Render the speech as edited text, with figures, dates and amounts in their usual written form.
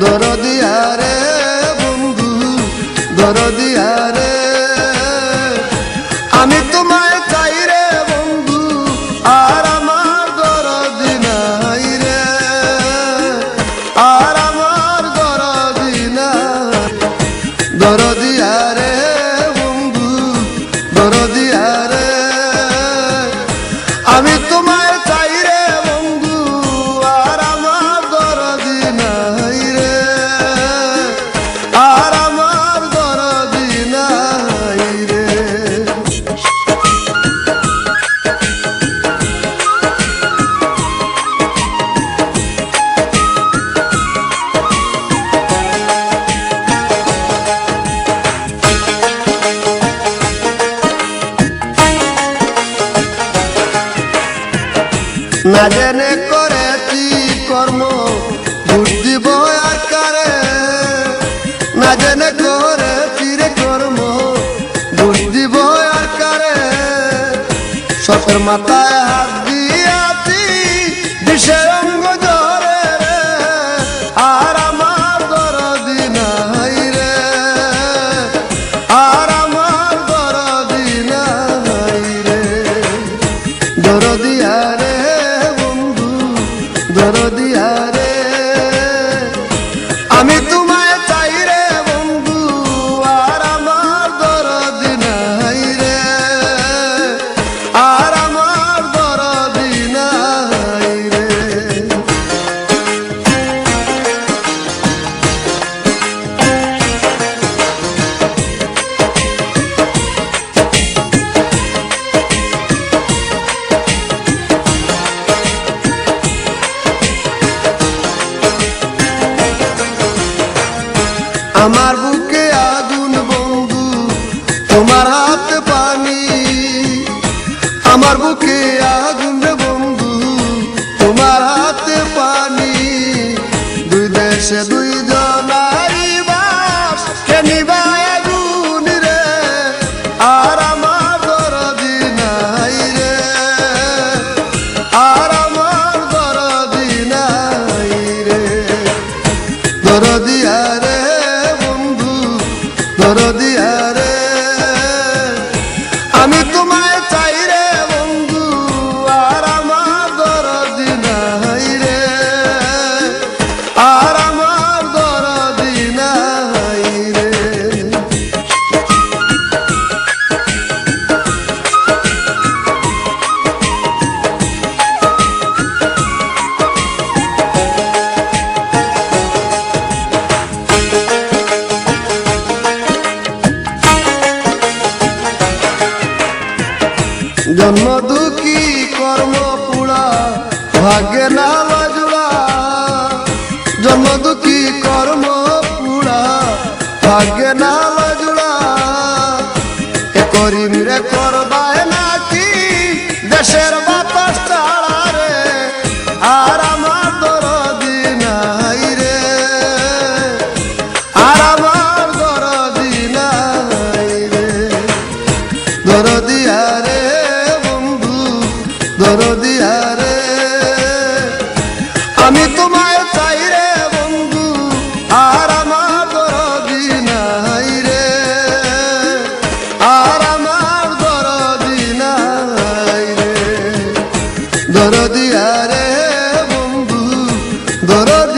দরদিয়া রে বন্ধু দরদিয়া রে, আমি তোমায় চাই রে বন্ধু, আর আমার দরদি নাই রে, আর আমার দরদি নাই। দরদিয়া রে বন্ধু দরদিয়া রে, আমি তোমায় চাই রে বন্ধু, আর আমার দরদি নাই রে, আর আমার দরদি নাই রে। না জেনে করেছি কর্ম দোষ দিব আর কারে, না জেনে করেছি রে কর্ম দোষ দিব আর কারে, সতের মাথায় হাত দিয়াছি বিষের অঙ্গ জরে রে, আর আমার দরদি নাই রে, আর আমার দরদি নাই রে। দরদিয়া রে বন্ধু দরদিয়া রে, আমি তোমায় চাই রে বন্ধু, আর আমার দরদি নাই রে, আর আমার দরদি নাই রে। আমার বুকে আগুন বন্ধু তোমার হাতে পানি, আমার বুকে আগুন রে বন্ধু তোমার হাতে পানি, দুই দেশে দুই জনারি বাস, কে নিভায় আগুন রে, আর আমার দরদি নাই রে, আর আমার দরদি নাই রে। দরদিয়া রে দরদিয়া রে, আমি তোমায় চাই রে বন্ধু, আর আমার দরদি নাই রে, আর আমার দরদি নাই রে। জন্ম দুঃখী কর্ম পুরা ভাগ্যে না বাজুড়া, জন্ম দুঃখী কর্ম পুরা ভাগ্যে না বাজুড়া, এ করিম রে করবায় নাকি দেশের বাতাস ছাড়া রে, আর আমার দরদি নাই রে, আর আমার দরদি নাই রে। দরদিয়া রে দরদিয়া রে, আমি তোমায় চাই রে বন্ধু, আর আমার দরদি নাই রে, আর আমার দরদি নাই রে। দরদিয়া রে বন্ধু দরদি